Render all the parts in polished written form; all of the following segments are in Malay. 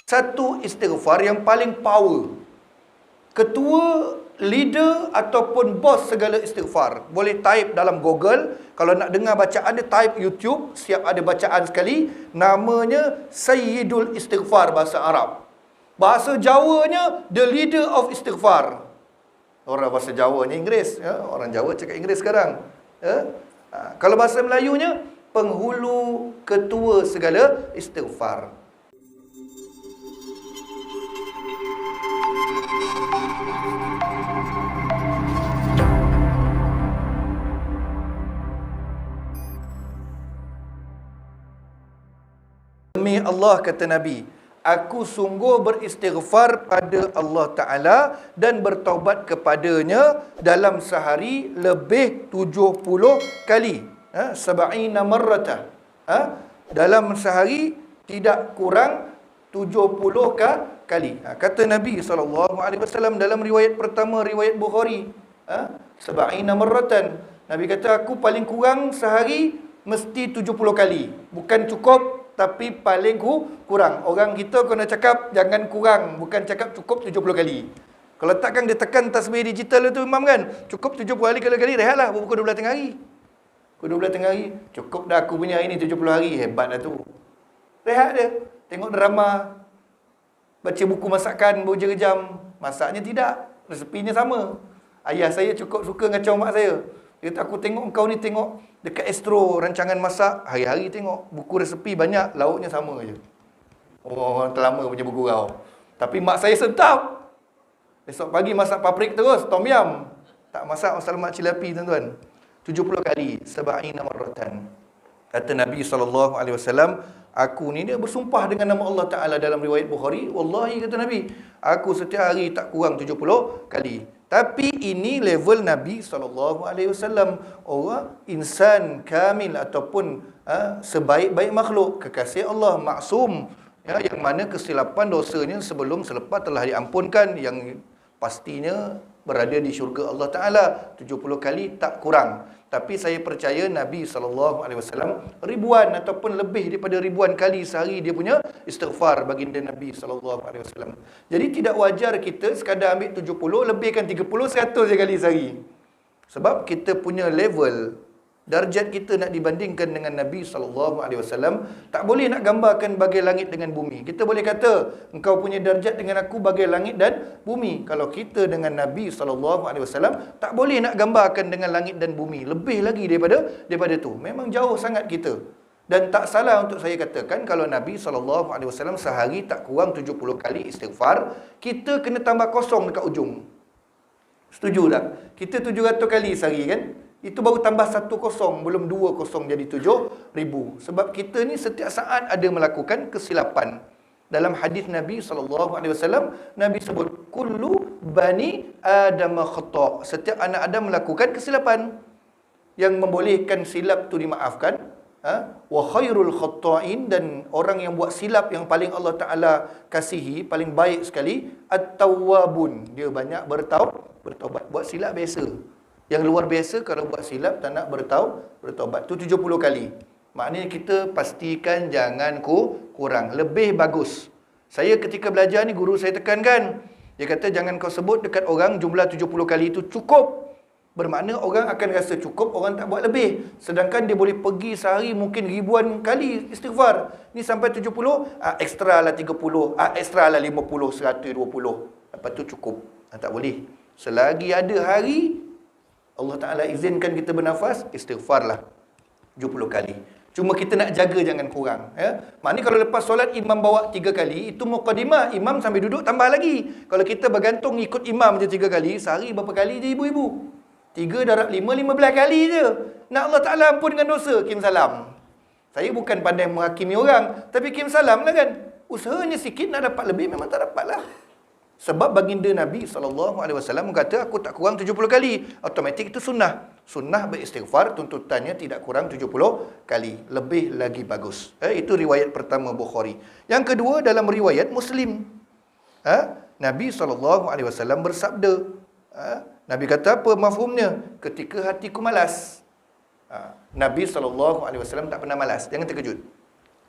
satu istighfar yang paling power. Ketua, leader ataupun bos segala istighfar. Boleh type dalam Google. Kalau nak dengar bacaan dia, type YouTube. Siap ada bacaan sekali. Namanya Sayyidul Istighfar bahasa Arab. Bahasa Jawanya, the leader of istighfar. Orang bahasa Jawanya Inggeris. Ya? Orang Jawa cakap Inggeris sekarang. Ya? Kalau bahasa Melayunya, penghulu ketua segala istighfar. Demi Allah, kata Nabi, aku sungguh beristighfar pada Allah Ta'ala dan bertaubat kepadanya dalam sehari lebih 70 kali. Sab'ina marratah. Dalam sehari tidak kurang 70 kali. Kata Nabi SAW dalam riwayat pertama, riwayat Bukhari. Sab'ina marratan. Nabi kata, aku paling kurang sehari mesti 70 kali. Bukan cukup, tapi paling kurang. Orang kita kena cakap jangan kurang, bukan cakap cukup 70 kali. Kalau takkan dia tekan tasbih digital itu imam kan, cukup 70 kali, rehatlah pukul 12 tengah hari. Pukul 12 tengah hari, cukup dah aku punya ini 70 hari, hebat dah tu. Rehat dia, tengok drama, baca buku masakan berjam-jam. Masaknya tidak, resepinya sama. Ayah saya cukup suka ngacau mak saya. Dia kata, aku tengok engkau ni tengok dekat Astro, rancangan masak, hari-hari tengok. Buku resepi banyak, lauknya sama je. Oh, terlama punya buku kau. Tapi mak saya sedap. Esok pagi masak paprik terus, tom yum. Tak masak masal mak cilapi, tuan-tuan. 70 kali, sab'ina marratan. Kata Nabi SAW, aku ni, dia bersumpah dengan nama Allah Ta'ala dalam riwayat Bukhari. Wallahi, kata Nabi, aku setiap hari tak kurang 70 kali. Tapi ini level Nabi SAW. Orang insan kamil ataupun sebaik-baik makhluk, kekasih Allah, maksum, ya, yang mana kesilapan dosanya sebelum selepas telah diampunkan, yang pastinya berada di syurga Allah Ta'ala 70 kali tak kurang. Tapi saya percaya Nabi SAW ribuan ataupun lebih daripada ribuan kali sehari dia punya istighfar baginda Nabi SAW. Jadi tidak wajar kita sekadar ambil 70, lebihkan 30, 100 kali sehari. Sebab kita punya level, darjat kita nak dibandingkan dengan Nabi SAW, tak boleh nak gambarkan bagai langit dengan bumi. Kita boleh kata, engkau punya darjat dengan aku bagai langit dan bumi. Kalau kita dengan Nabi SAW, tak boleh nak gambarkan dengan langit dan bumi. Lebih lagi daripada tu. Memang jauh sangat kita. Dan tak salah untuk saya katakan, kalau Nabi SAW sehari tak kurang 70 kali istighfar, kita kena tambah kosong dekat ujung. Setuju tak? Kita 700 kali sehari kan? Itu baru tambah 1 kosong, belum 2 kosong jadi 7,000. Sebab kita ni setiap saat ada melakukan kesilapan. Dalam hadis Nabi SAW, Nabi sebut, kullu bani Adam khata'. Setiap anak Adam melakukan kesilapan. Yang membolehkan silap tu dimaafkan. Wa khairul khata'in, dan orang yang buat silap yang paling Allah Ta'ala kasihi, paling baik sekali, at-tawwabun. Dia banyak bertaubat. Buat silap biasa. Yang luar biasa kalau buat silap tak nak bertaubat. Tu 70 kali. Maknanya kita pastikan jangan kurang. Lebih bagus. Saya ketika belajar ni, guru saya tekankan. Dia kata jangan kau sebut dekat orang jumlah 70 kali itu cukup. Bermakna orang akan rasa cukup, orang tak buat lebih. Sedangkan dia boleh pergi sehari mungkin ribuan kali istighfar. Ni sampai 70, ekstra lah 30, ekstra lah 50, 120. Lepas tu cukup. Tak boleh. Selagi ada hari, Allah Ta'ala izinkan kita bernafas, istighfarlah 70 kali. Cuma kita nak jaga jangan kurang. Ya? Maknanya kalau lepas solat imam bawa 3 kali, itu muqaddimah, imam sambil duduk tambah lagi. Kalau kita bergantung ikut imam je 3 kali, sehari berapa kali je ibu-ibu? 3 darab 5, 15 kali je. Nak Allah Ta'ala ampun dengan dosa, kim salam. Saya bukan pandai menghakimi orang, tapi kim salam lah kan. Usahanya sikit nak dapat lebih, memang tak dapat lah. Sebab baginda Nabi SAW kata, aku tak kurang 70 kali. Automatik itu sunnah. Sunnah beristighfar, tuntutannya tidak kurang 70 kali. Lebih lagi bagus. Itu riwayat pertama Bukhari. Yang kedua, dalam riwayat Muslim. Nabi SAW bersabda. Nabi kata apa mafhumnya? Ketika hatiku malas. Nabi SAW tak pernah malas. Jangan terkejut.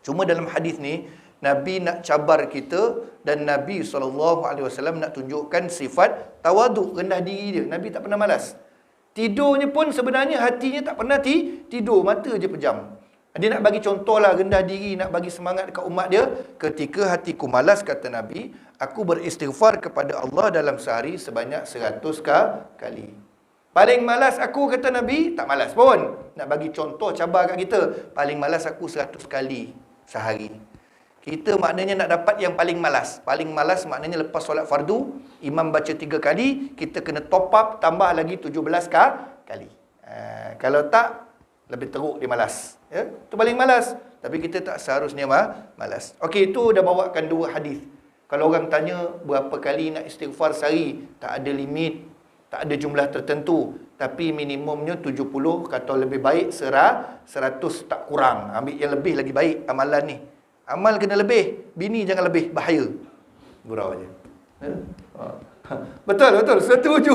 Cuma dalam hadis ni, Nabi nak cabar kita dan Nabi SAW nak tunjukkan sifat tawaduk, rendah diri dia. Nabi tak pernah malas. Tidurnya pun sebenarnya hatinya tak pernah tidur, mata je pejam. Dia nak bagi contohlah rendah diri, nak bagi semangat dekat umat dia. Ketika hatiku malas, kata Nabi, aku beristighfar kepada Allah dalam sehari sebanyak 100 kali. Paling malas aku, kata Nabi, tak malas pun. Nak bagi contoh, cabar kat kita. Paling malas aku 100 kali sehari. Kita maknanya nak dapat yang paling malas. Paling malas maknanya lepas solat fardu, imam baca 3 kali, kita kena top up tambah lagi 17 kali. Kalau tak, lebih teruk dia malas. Ya? Itu paling malas. Tapi kita tak seharusnya malas. Okey, itu dah bawakan 2 hadis. Kalau orang tanya berapa kali nak istighfar sehari, tak ada limit, tak ada jumlah tertentu. Tapi minimumnya 70, kata lebih baik 100 tak kurang. Ambil yang lebih lagi baik amalan ni. Amal kena lebih, bini jangan lebih, bahaya. Gurau aja. Ya? Betul, setuju.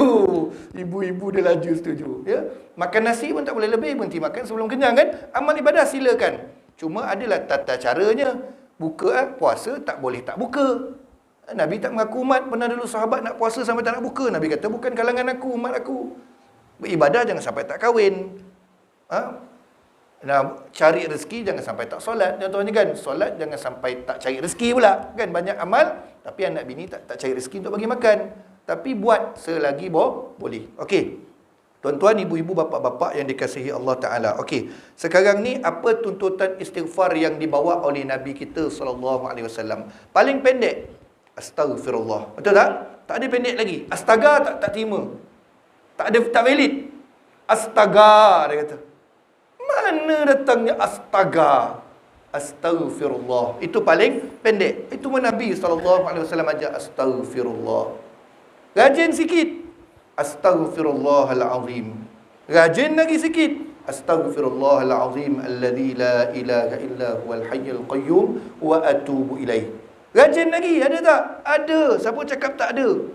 Ibu-ibu dia laju setuju. Ya? Makan nasi pun tak boleh lebih, berhenti makan sebelum kenyang kan? Amal ibadah silakan. Cuma adalah tata caranya. Buka, puasa tak boleh tak buka. Nabi tak mengaku umat. Pernah dulu sahabat nak puasa sampai tak nak buka. Nabi kata, bukan kalangan aku, umat aku. Beribadah jangan sampai tak kahwin. Nah, cari rezeki jangan sampai tak solat. Contohnya kan, solat jangan sampai tak cari rezeki pula. Kan banyak amal, tapi anak bini tak cari rezeki untuk bagi makan. Tapi buat selagi boleh. Okey. Tuan-tuan, ibu-ibu, bapa-bapa yang dikasihi Allah Ta'ala. Okey. Sekarang ni, apa tuntutan istighfar yang dibawa oleh Nabi kita SAW? Paling pendek, astaghfirullah. Betul tak? Tak ada pendek lagi. Astaga tak terima. Tak valid. Astaga, dia kata. Mana datangnya astaga? Astaghfirullah. Itu paling pendek. Itu pun Nabi SAW ajar astaghfirullah. Rajin sikit. Astaghfirullahalazim. Rajin lagi sikit. Astaghfirullahalazim alladzi la ilaha illa huwal hayyul qayyum wa atubu ilaih. Rajin lagi, ada tak? Ada. Siapa cakap tak ada?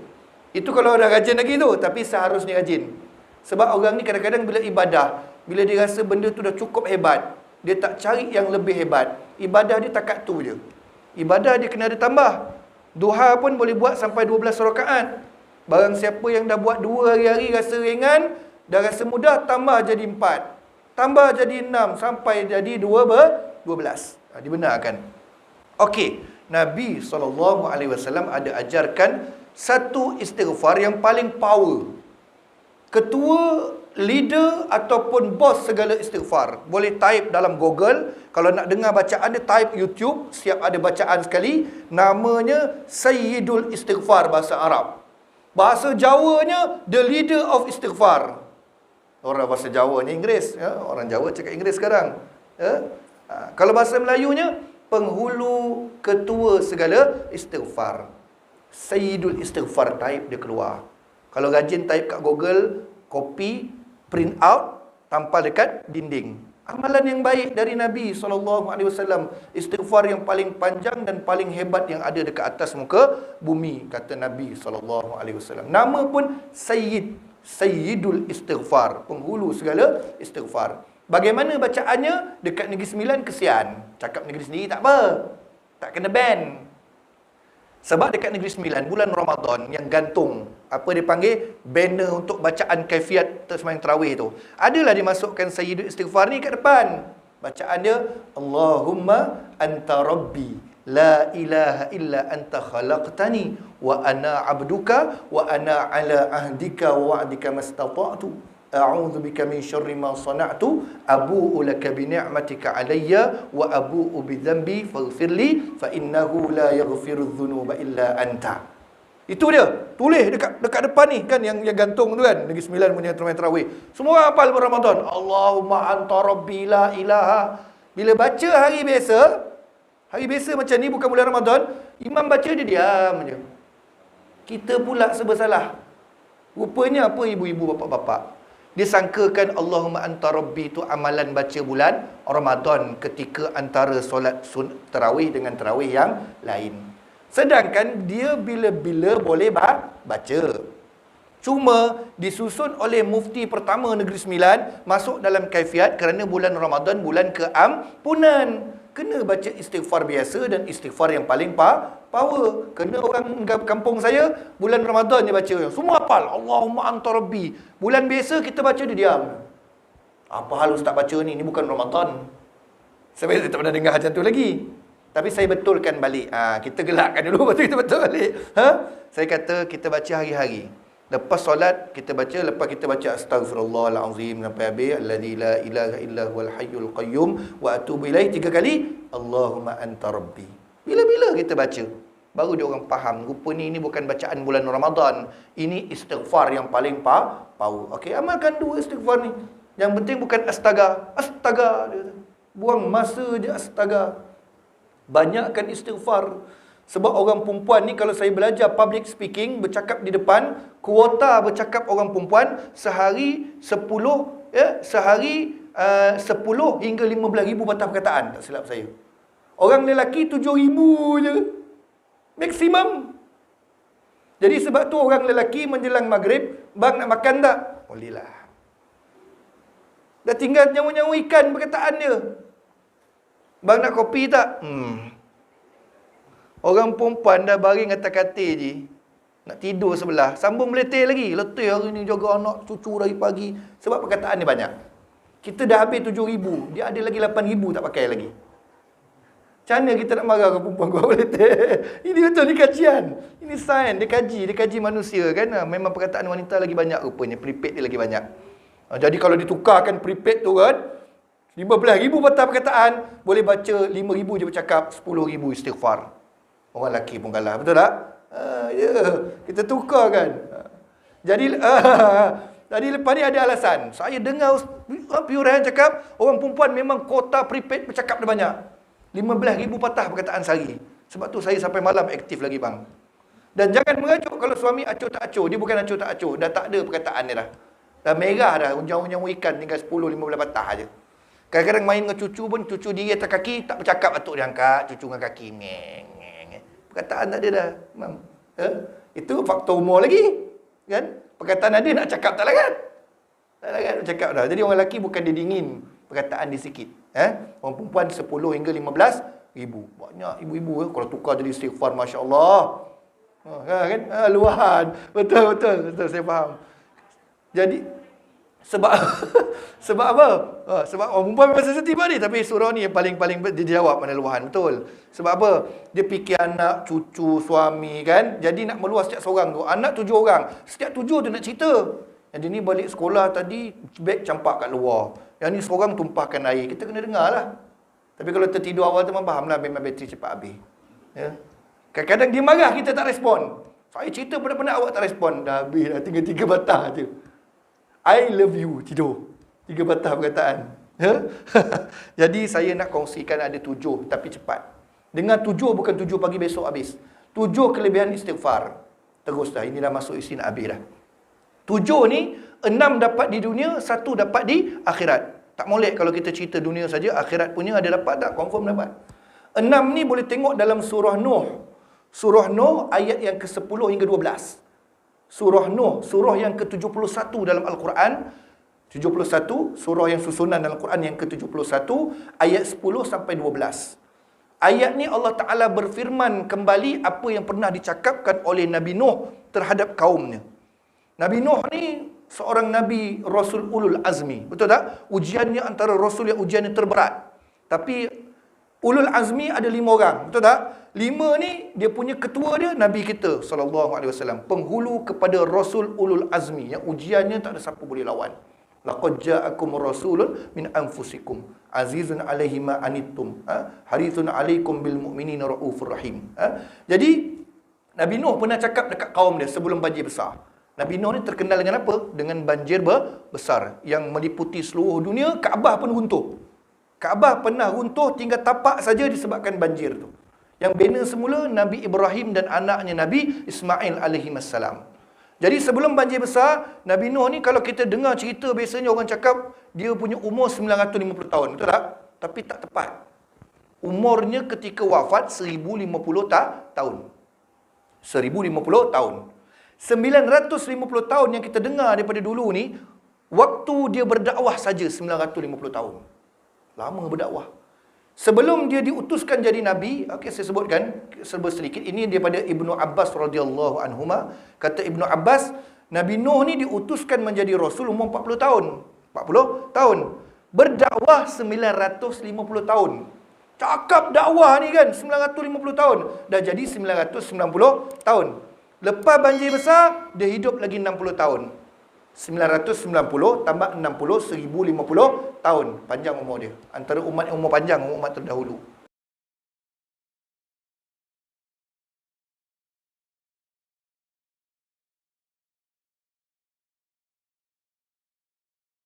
Itu kalau dah rajin lagi tu, tapi seharusnya rajin. Sebab orang ni kadang-kadang bila ibadah, bila dia rasa benda tu dah cukup hebat, dia tak cari yang lebih hebat. Ibadah dia takat tu je. Ibadah dia kena ada tambah. Duha pun boleh buat sampai 12 rakaat. Barang siapa yang dah buat 2 hari-hari rasa ringan, dah rasa mudah, tambah jadi 4. Tambah jadi 6, sampai jadi 12. Dibenarkan. Okey. Nabi SAW ada ajarkan satu istighfar yang paling power. Ketua, leader ataupun bos segala istighfar. Boleh type dalam Google. Kalau nak dengar bacaan dia, type YouTube. Siap ada bacaan sekali. Namanya Sayyidul Istighfar bahasa Arab. Bahasa Jawanya, the leader of istighfar. Orang bahasa Jawanya Inggeris. Ya? Orang Jawa cakap Inggeris sekarang. Ya? Kalau bahasa Melayunya, penghulu ketua segala istighfar. Sayyidul Istighfar, type dia keluar. Kalau rajin type kat Google, copy, print out, tampal dekat dinding. Amalan yang baik dari Nabi SAW. Istighfar yang paling panjang dan paling hebat yang ada dekat atas muka bumi, kata Nabi SAW. Nama pun Sayyid. Sayyidul Istighfar. Penghulu segala istighfar. Bagaimana bacaannya? Dekat Negeri Sembilan, kesian. Cakap negeri sendiri tak apa. Tak kena ban. Sebab dekat Negeri Sembilan, bulan Ramadan, yang gantung, apa dia panggil, banner untuk bacaan kaifiat sembahyang tarawih tu. Adalah dimasukkan Sayyidul Istighfar ni kat depan. Bacaan dia, Allahumma anta rabbi, la ilaha illa anta khalaqtani, wa ana abduka, wa ana ala ahdika wa wa'dika mastata'tu. A'udzu bika min syarri ma sana'tu, abu'u laka bi ni'matika 'alayya wa abu'u bi dhanbi faghfirli fa innahu la yaghfiru dzunuba illa anta. Itu dia. Tulis dekat depan ni kan yang gantung tu kan, Negeri Sembilan punya tarawih. Semua hafal Ramadan. Allahumma anta rabbi la ilaha. Bila baca hari biasa macam ni bukan bulan Ramadan, imam baca dia diam je. Kita pula serba salah. Rupanya apa ibu-ibu bapa-bapa? Disangkakan Allahumma anta rabbi itu amalan baca bulan Ramadan ketika antara solat tarawih dengan tarawih yang lain. Sedangkan dia bila-bila boleh baca. Cuma disusun oleh mufti pertama Negeri Sembilan masuk dalam kaifiat kerana bulan Ramadan bulan keampunan. kena baca istighfar biasa dan istighfar yang paling power. Kena orang kampung saya, bulan Ramadan dia baca. Semua hafal. Allahumma anta rabbi. Bulan biasa kita baca, dia diam. Apa hal ustaz baca ni? Ini bukan Ramadan. Saya tak pernah dengar macam tu lagi. Tapi saya betulkan balik. Kita gelakkan dulu, lepas tu kita betul balik. Saya kata kita baca hari-hari. Lepas solat kita baca, lepas kita baca astaghfirullahalazim sampai habis, allazi la ilaha illa huwal hayyul qayyum wa atubu ilaih 3 kali, Allahumma anta rabbi. Bila-bila kita baca, baru dia orang faham, rupanya ini bukan bacaan bulan Ramadan, ini istighfar yang paling power. Okey, amalkan 2 istighfar ni. Yang penting bukan astaga. Astaga dia kata. Buang masa je astaga. Banyakkan istighfar. Sebab orang perempuan ni, kalau saya belajar public speaking, bercakap di depan, kuota bercakap orang perempuan sehari 10 hingga 15,000 patah perkataan, tak silap saya. Orang lelaki 7,000 je maksimum. Jadi sebab tu orang lelaki menjelang maghrib, bang nak makan tak? Bolehlah. Dah tinggal nyawa-nyawa ikan perkataan dia. Bang nak kopi tak? Orang perempuan dah baring atas katil je, nak tidur sebelah, sambung meletih lagi. Letih hari ni jaga anak cucu dari pagi. Sebab perkataan dia banyak. Kita dah habis 7,000, dia ada lagi 8,000 tak pakai lagi. Macam mana kita nak marah ke perempuan kau meletih? Ini betul, ni kajian. Ini sains, dia kaji manusia kan. Memang perkataan wanita lagi banyak rupanya, prepaid dia lagi banyak. Jadi kalau ditukarkan prepaid tu kan, 15,000 patah perkataan, boleh baca 5,000 je bercakap, 10,000 istighfar. Orang lelaki pun kalah, betul tak? Kita tukar kan. Jadi lepas ni ada alasan. Saya dengar Piurahan cakap, orang perempuan memang kota prepaid bercakap dia banyak. 15,000 patah perkataan sehari. Sebab tu saya sampai malam aktif lagi bang. Dan jangan mengajuk kalau suami acuh tak acuh. Dia bukan acuh tak acuh. Dah tak ada perkataan dia dah. Dah merah dah. Unjang-unjang ikan tinggal 10-15 patah je. Kadang-kadang main dengan cucu pun, cucu diri atas kaki, tak bercakap, atuk dia angkat, cucu dengan kaki. Perkataan tak ada dah. Itu faktor umur lagi. Kan? Perkataan ada nak cakap tak larat. Tak larat nak cakap dah. Jadi orang lelaki bukan dia dingin. Perkataan dia sikit. Orang perempuan 10 hingga 15,000. Banyak ibu-ibu kalau tukar jadi istighfar, Masya Allah. Kan? Luahan. Betul saya faham. Jadi sebab apa? Sebab orang perempuan memang sensitif ni, tapi surah ni yang paling dia jawab mana luahan. Betul. Sebab apa? Dia fikir anak, cucu, suami kan. Jadi nak meluas setiap seorang tu. Anak 7 orang. Setiap 7 tu nak cerita. Yang ni balik sekolah tadi, beg campak kat luar. Yang ni seorang tumpahkan air. Kita kena dengar lah. Tapi kalau tertidur awal tu memang faham lah, memang bateri cepat habis. Ya. Kadang-kadang dia marah, kita tak respon. Saya cerita penat-penat awak tak respon. Dah habis dah, tinggal 3 batah je. I love you, tidur. 3 patah perkataan. Jadi saya nak kongsikan ada 7, tapi cepat. Dengan 7 bukan 7 pagi besok habis. 7 kelebihan istighfar. Terus dah, ini dah masuk isi nak habis dah. 7 ni, 6 dapat di dunia, 1 dapat di akhirat. Tak molek kalau kita cerita dunia saja, akhirat punya ada dapat tak? Confirm dapat. 6 ni boleh tengok dalam surah Nuh. Surah Nuh ayat yang ke-10 hingga 12. Surah Nuh, surah yang ke-71 dalam Al-Quran. 71, surah yang susunan dalam Al-Quran yang ke-71, ayat 10 sampai 12. Ayat ni Allah Ta'ala berfirman kembali apa yang pernah dicakapkan oleh Nabi Nuh terhadap kaumnya. Nabi Nuh ni seorang Nabi Rasul Ulul Azmi. Betul tak? Ujiannya antara Rasul yang ujiannya terberat. Tapi Ulul Azmi ada 5 orang. Betul tak? 5 ni dia punya ketua dia Nabi kita SAW. Penghulu kepada Rasul Ulul Azmi yang ujiannya tak ada siapa boleh lawan. Laqad ja'akum rasulun min anfusikum azizun 'alaihi ma anittum harithun 'alaikum bil mu'minina raufur rahim. Jadi Nabi Nuh pernah cakap dekat kaum dia sebelum banjir besar. Nabi Nuh ni terkenal dengan apa? Dengan banjir besar yang meliputi seluruh dunia. Kaabah pun runtuh. Kaabah pernah runtuh, tinggal tapak saja disebabkan banjir tu. Yang bina semula Nabi Ibrahim dan anaknya Nabi Ismail alaihi wassalam. Jadi sebelum banjir besar, Nabi Nuh ni kalau kita dengar cerita, biasanya orang cakap dia punya umur 950 tahun. Betul tak? Tapi tak tepat. Umurnya ketika wafat 1050 tahun. 1050 tahun. 950 tahun yang kita dengar daripada dulu ni, waktu dia berdakwah saja 950 tahun. Lama berdakwah. Sebelum dia diutuskan jadi Nabi, okey saya sebutkan serba sedikit. Ini daripada Ibnu Abbas radhiyallahu anhuma. Kata Ibnu Abbas, Nabi Nuh ni diutuskan menjadi Rasul umur 40 tahun. 40 tahun. Berdakwah 950 tahun. Cakap dakwah ni kan 950 tahun. Dah jadi 990 tahun. Lepas banjir besar, dia hidup lagi 60 tahun. 990 tambah 60, 1050 tahun. Panjang umur dia. Antara umat yang umur panjang, umat terdahulu.